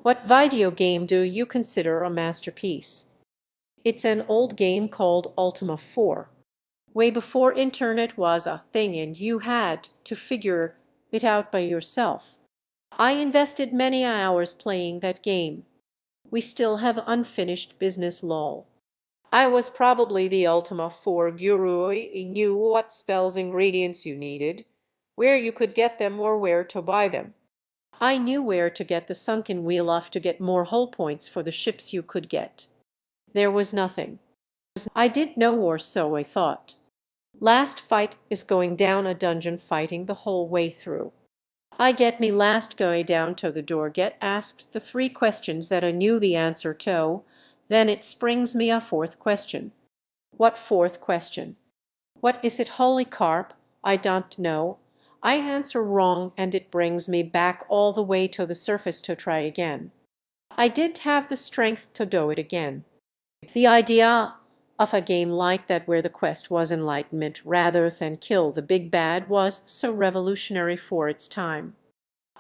What video game do you consider a masterpiece? It's an old game called Ultima 4. Way before internet was a thing and you had to figure it out by yourself. I invested many hours playing that game. We still have unfinished business lol. I was probably the Ultima 4 guru. I knew what spells ingredients you needed, where you could get them or where to buy them. I knew where to get the sunken wheel off to get more hull points for the ships you could get. There was nothing. I did know, or so I thought. Last fight is going down a dungeon fighting the whole way through. I get me last guy down to the door, get asked the three questions that I knew the answer to, then it springs me a fourth question. What fourth question? What is it, holy carp? I don't know. I answer wrong and it brings me back all the way to the surface to try again. I did have the strength to do it again. The idea of a game like that where the quest was enlightenment rather than kill the big bad was so revolutionary for its time.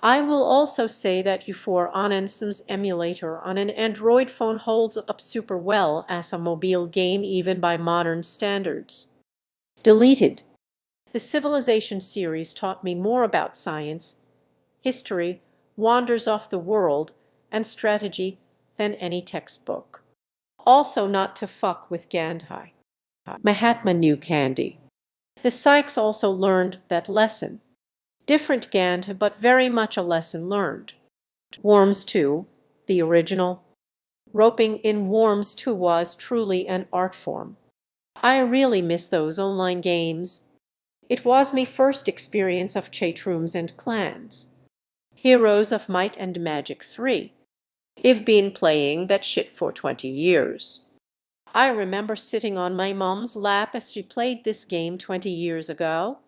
I will also say that U4 Onensum's emulator on an Android phone holds up super well as a mobile game even by modern standards. Deleted. The Civilization series taught me more about science, history, wonders of the world, and strategy than any textbook. Also not to fuck with Gandhi. Mahatma knew candy. The Sykes also learned that lesson. Different Gandhi, but very much a lesson learned. Worms 2, the original. Roping in Worms 2 was truly an art form. I really miss those online games. It was me first experience of chatrooms and clans. Heroes of Might and Magic 3. I've been playing that shit for 20 years. I remember sitting on my mom's lap as she played this game 20 years ago.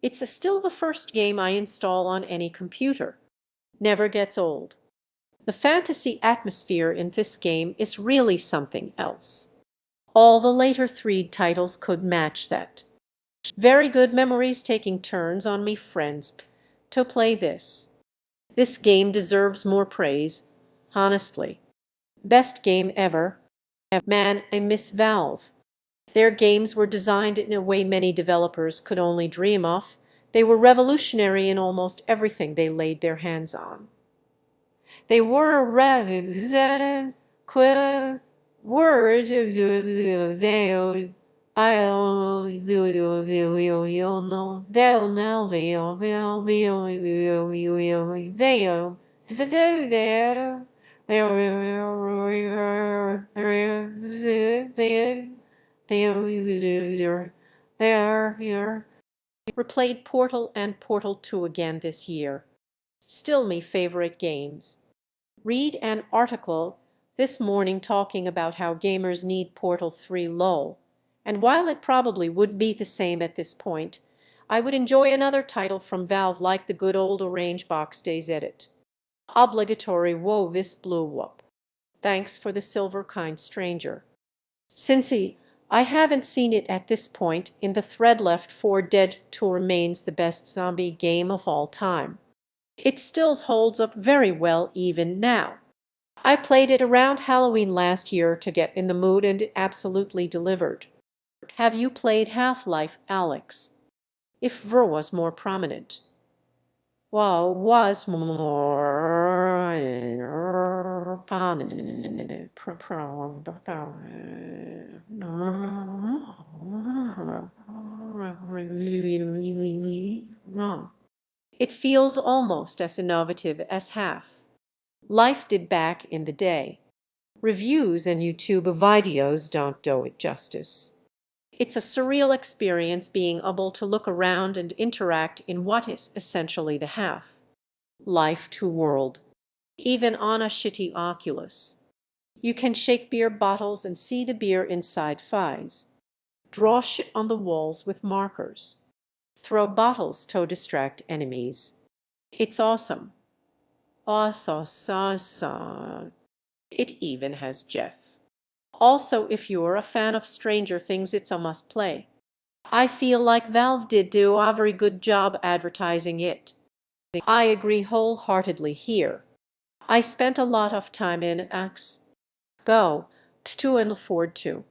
It's still the first game I install on any computer. Never gets old. The fantasy atmosphere in this game is really something else. All the later 3 titles could match that. Very good memories taking turns on me friends to play this. This game deserves more praise, honestly. Best game ever. Man, I miss Valve. Their games were designed in a way many developers could only dream of. They were revolutionary in almost everything they laid their hands on. They were word replayed Portal and Portal 2 again this year. Still me favorite games. Read an article this morning talking about how gamers need Portal 3 lol. And while it probably would be the same at this point, I would enjoy another title from Valve like the good old Orange Box Days edit. Obligatory whoa this blew up. Thanks for the silver kind stranger. Cincy, I haven't seen it at this point in the thread. Left 4 Dead 2 remains the best zombie game of all time. It still holds up very well even now. I played it around Halloween last year to get in the mood and it absolutely delivered. Have you played Half-Life, Alex? If Ver was more prominent. Well, was more prominent. It feels almost as innovative as Half-Life did back in the day. Reviews and YouTube videos don't do it justice. It's a surreal experience being able to look around and interact in what is essentially the Half-Life 2 world, even on a shitty Oculus. You can shake beer bottles and see the beer inside fizz. Draw shit on the walls with markers. Throw bottles to distract enemies. It's awesome. Awesome. It even has Jeff. Also, if you're a fan of Stranger Things, it's a must-play. I feel like Valve did do a very good job advertising it. I agree wholeheartedly here. I spent a lot of time in X. Go to and afford to.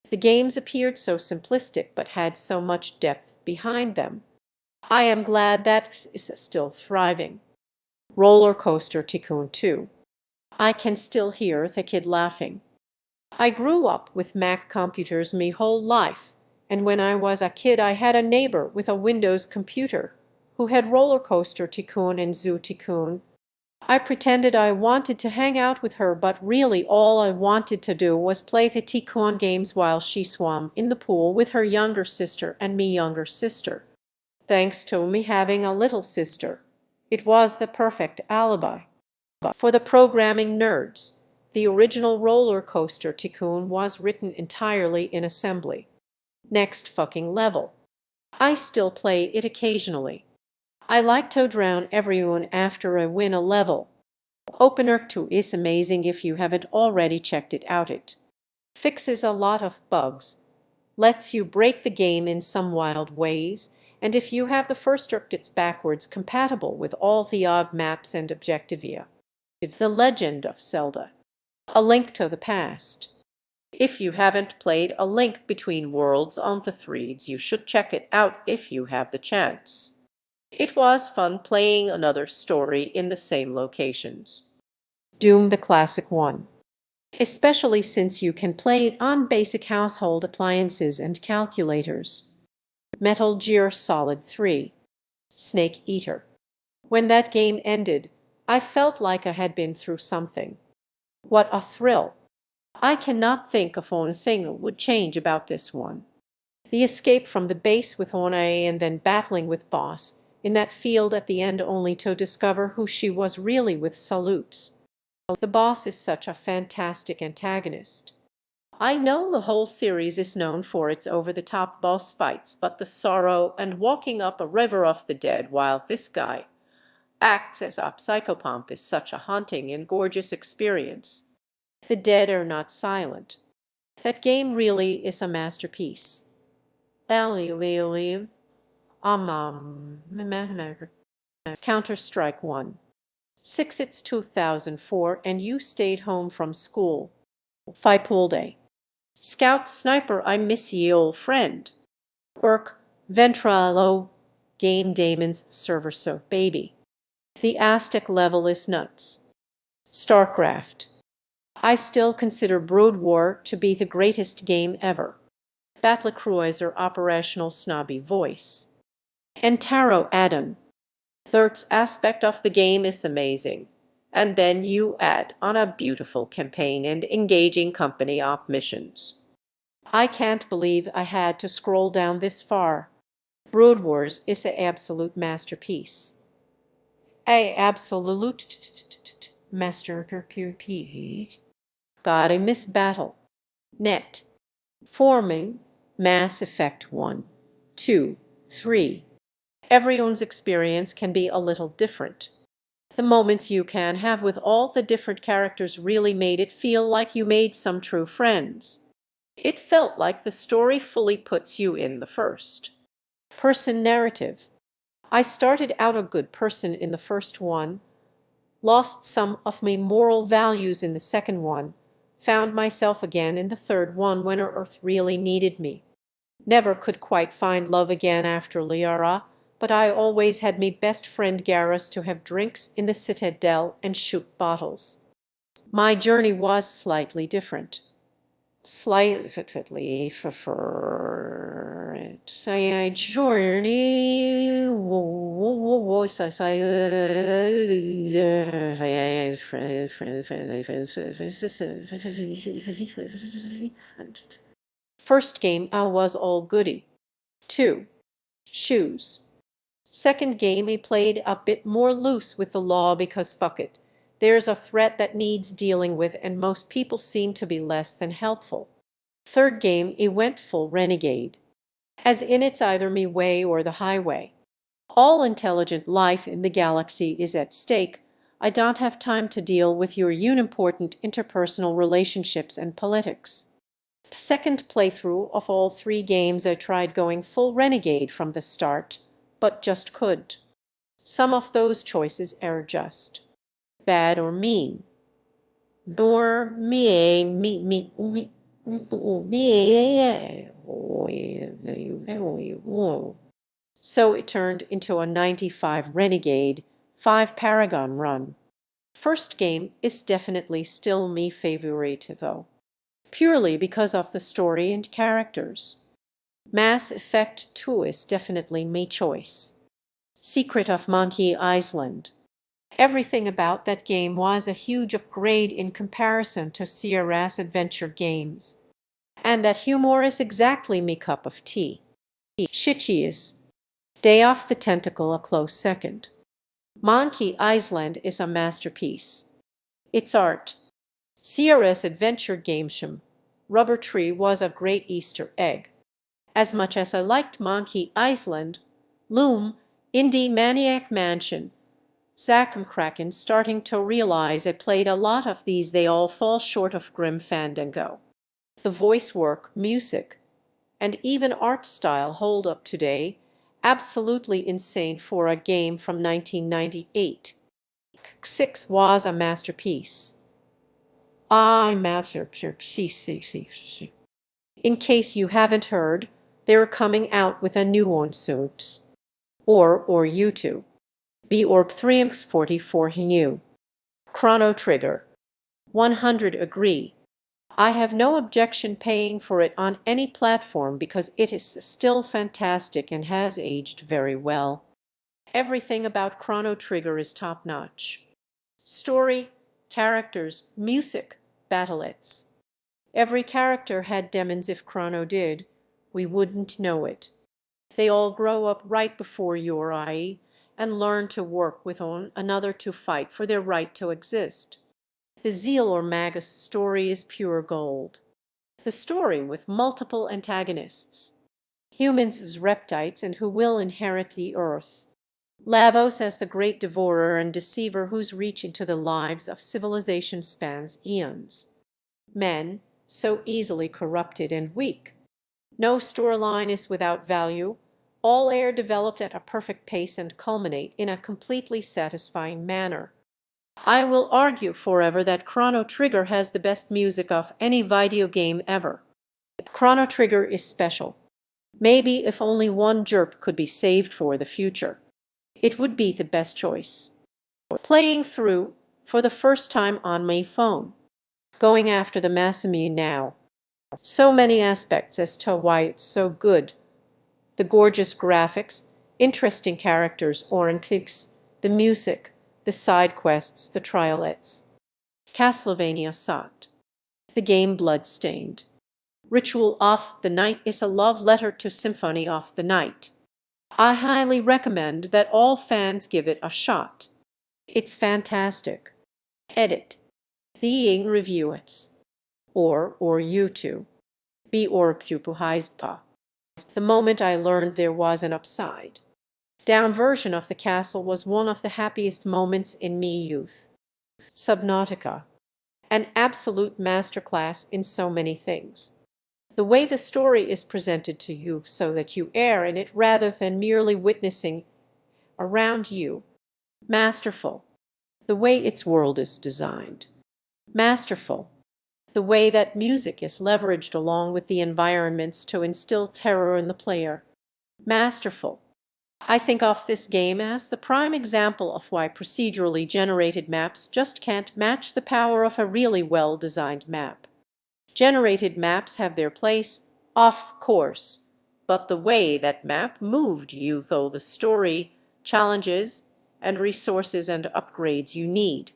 The games appeared so simplistic but had so much depth behind them. I am glad that is still thriving. Roller Coaster Tycoon 2. I can still hear the kid laughing. I grew up with Mac computers me whole life, and when I was a kid I had a neighbor with a Windows computer who had Roller Coaster Tycoon and Zoo Tycoon. I pretended I wanted to hang out with her, but really all I wanted to do was play the Tycoon games while she swam in the pool with her younger sister and me younger sister. Thanks to me having a little sister, it was the perfect alibi. For the programming nerds, the original Roller Coaster Tycoon was written entirely in assembly. Next fucking level. I still play it occasionally. I like to drown everyone after I win a level. Opener 2 is amazing if you haven't already checked it out. It fixes a lot of bugs, lets you break the game in some wild ways, and if you have the first Urk, it's backwards compatible with all the OG maps and Objectivia. The Legend of Zelda: A Link to the Past. If you haven't played A Link Between Worlds on the 3ds, you should check it out if you have the chance. It was fun playing another story in the same locations. Doom the Classic 1. Especially since you can play it on basic household appliances and calculators. Metal Gear Solid 3. Snake Eater. When that game ended, I felt like I had been through something. What a thrill! I cannot think of one thing that would change about this one. The escape from the base with One and then battling with Boss in that field at the end only to discover who she was really with salutes. The Boss is such a fantastic antagonist. I know the whole series is known for its over-the-top boss fights, but the sorrow and walking up a river of the dead while this guy acts as a psychopomp is such a haunting and gorgeous experience. The dead are not silent. That game really is a masterpiece. Counter-Strike 1. 6 It's 2004 and you stayed home from school. Pool Day. Scout Sniper I miss ye old friend. Urk Ventralo Game Damon's server so baby. The Aztec level is nuts. StarCraft. I still consider Brood War to be the greatest game ever. Battlecruiser Operational Snobby Voice. And Taro Addon. Third aspect of the game is amazing. And then you add on a beautiful campaign and engaging company op missions. I can't believe I had to scroll down this far. Brood Wars is an absolute masterpiece. A absolute masterpiece. God, I miss Battle. Net. Forming. Mass Effect 1, 2, 3. Everyone's experience can be a little different. The moments you can have with all the different characters really made it feel like you made some true friends. It felt like the story fully puts you in the first person narrative. I started out a good person in the first one, lost some of my moral values in the second one, found myself again in the third one when Earth really needed me. Never could quite find love again after Liara, but I always had me best friend Garrus to have drinks in the Citadel and shoot bottles. My journey was slightly different. Slightly different. Say journey was First game I was all goody. 2. Shoes. Second game I played a bit more loose with the law because fuck it. There's a threat that needs dealing with and most people seem to be less than helpful. Third game I went full renegade. As in it's either me way or the highway. All intelligent life in the galaxy is at stake. I don't have time to deal with your unimportant interpersonal relationships and politics. Second playthrough of all 3 games I tried going full renegade from the start, but just couldn't. Some of those choices are just bad or mean. Or me. So it turned into a 95 Renegade, 5 Paragon run. First game is definitely still me favorite though, purely because of the story and characters. Mass Effect 2 is definitely me choice. Secret of Monkey Island. Everything about that game was a huge upgrade in comparison to Sierra's adventure games. And that humor is exactly me cup of tea. Shitchies. Day Off the Tentacle a close second. Monkey Island is a masterpiece. Its art. Sierra's adventure gamesham, Rubber Tree was a great Easter egg. As much as I liked Monkey Island, Loom, Indie Maniac Mansion, Zack Kraken starting to realize I played a lot of these, they all fall short of Grim Fandango. The voice work, music, and even art style hold up today. Absolutely insane for a game from 1998. 6 was a masterpiece. I masterpiece. In case you haven't heard, they're coming out with a new one soon. Or you two. B Orb 3x44 new. Chrono Trigger. 100 agree. I have no objection paying for it on any platform because it is still fantastic and has aged very well. Everything about Chrono Trigger is top-notch. Story, characters, music, battlets. Every character had demons. If Chrono did, we wouldn't know it. They all grow up right before your eye and learn to work with one another to fight for their right to exist. The Zeal or Magus story is pure gold. The story with multiple antagonists. Humans as reptites and who will inherit the earth. Lavos as the great devourer and deceiver whose reach into the lives of civilization spans eons. Men, so easily corrupted and weak. No storyline is without value. All are developed at a perfect pace and culminate in a completely satisfying manner. I will argue forever that Chrono Trigger has the best music of any video game ever. Chrono Trigger is special. Maybe if only one jerp could be saved for the future, it would be the best choice. Playing through for the first time on my phone. Going after the Masumi now. So many aspects as to why it's so good. The gorgeous graphics, interesting characters or antiques, the music, the side quests, the triolets. Castlevania sought. The game Bloodstained. Ritual of the Night is a love letter to Symphony of the Night. I highly recommend that all fans give it a shot. It's fantastic. Edit. The review it. Or you two. Be or Jupuhaizpa. The moment I learned there was an upside down version of the castle was one of the happiest moments in me youth. Subnautica. An absolute masterclass in so many things. The way the story is presented to you so that you err in it rather than merely witnessing around you. Masterful. The way its world is designed. Masterful. The way that music is leveraged along with the environments to instill terror in the player. Masterful. I think of this game as the prime example of why procedurally generated maps just can't match the power of a really well-designed map. Generated maps have their place, of course, but the way that map moved you though the story, challenges, and resources and upgrades you need,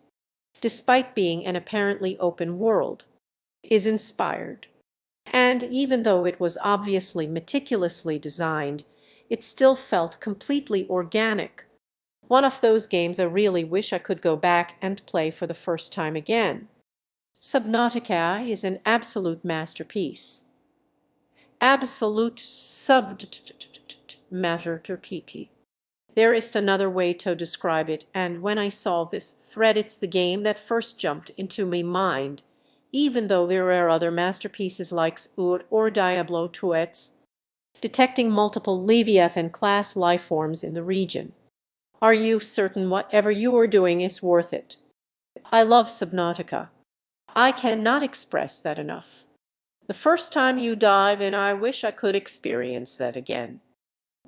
despite being an apparently open world, is inspired. And even though it was obviously meticulously designed, it still felt completely organic. One of those games I really wish I could go back and play for the first time again. Subnautica is an absolute masterpiece. Absolute masterpiece. There is another way to describe it, and when I saw this thread, it's the game that first jumped into my mind, even though there are other masterpieces like Ur or Diablo 2. Detecting multiple Leviathan-class lifeforms in the region. Are you certain whatever you are doing is worth it? I love Subnautica. I cannot express that enough. The first time you dive in, I wish I could experience that again.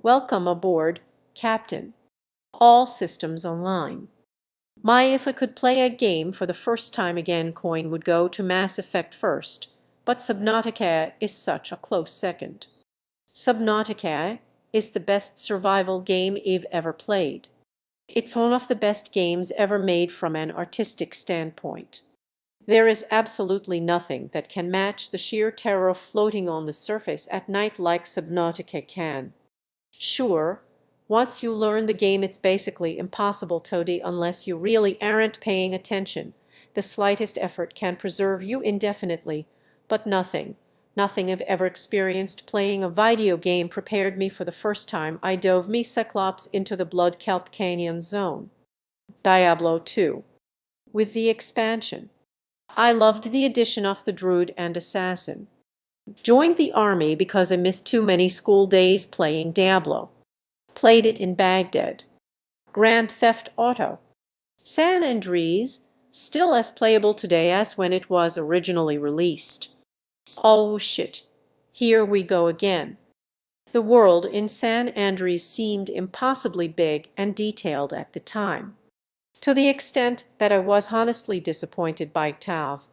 Welcome aboard, Captain. All systems online. My if I could play a game for the first time again coin would go to Mass Effect first, but Subnautica is such a close second. Subnautica is the best survival game I've ever played. It's one of the best games ever made from an artistic standpoint. There is absolutely nothing that can match the sheer terror of floating on the surface at night like Subnautica can. Sure, once you learn the game it's basically impossible to do unless you really aren't paying attention. The slightest effort can preserve you indefinitely, but nothing I've ever experienced playing a video game prepared me for the first time I dove me Cyclops into the Blood Kelp Canyon zone. Diablo 2. With the expansion. I loved the addition of the Druid and Assassin. Joined the army because I missed too many school days playing Diablo. Played it in Baghdad. Grand Theft Auto. San Andreas, still as playable today as when it was originally released. Oh shit, here we go again. The world in San Andreas seemed impossibly big and detailed at the time. To the extent that I was honestly disappointed by Tav.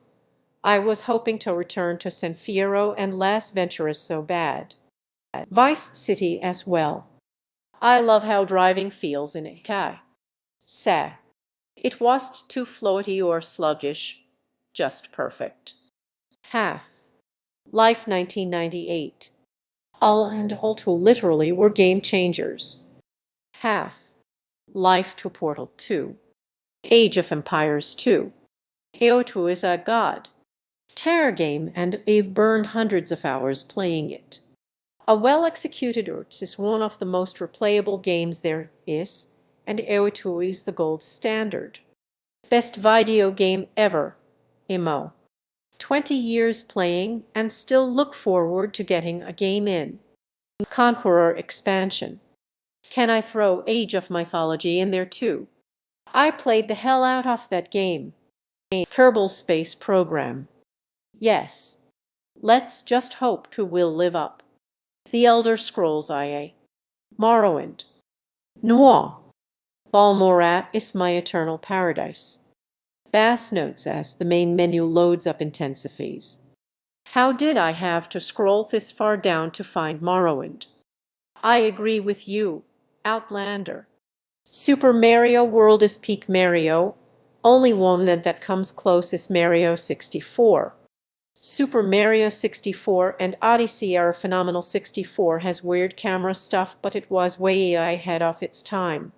I was hoping to return to San Fierro and Las Venturas so bad. Vice City as well. I love how driving feels in Ikai. Sa. It wasn't too floaty or sluggish, just perfect. Half. Life 1998. All and Holto literally were game changers. Half. Life to Portal 2. Age of Empires 2. AO2 is a god. Terror game and I've burned hundreds of hours playing it. A well-executed URTS is one of the most replayable games there is, and AO2 is the gold standard. Best video game ever, IMO. 20 years playing and still look forward to getting a game in. Conqueror expansion. Can I throw Age of Mythology in there too? I played the hell out of that game. Kerbal Space Program. Yes. Let's just hope to will live up. The Elder Scrolls IA. Morrowind. Noir. Balmorra is my eternal paradise. Bass notes as the main menu loads up intensifies. How did I have to scroll this far down to find Morrowind? I agree with you, Outlander. Super Mario World is peak Mario. Only one that comes close is Mario 64. Super Mario 64 and Odyssey are phenomenal. 64 has weird camera stuff, but it was way ahead of its time.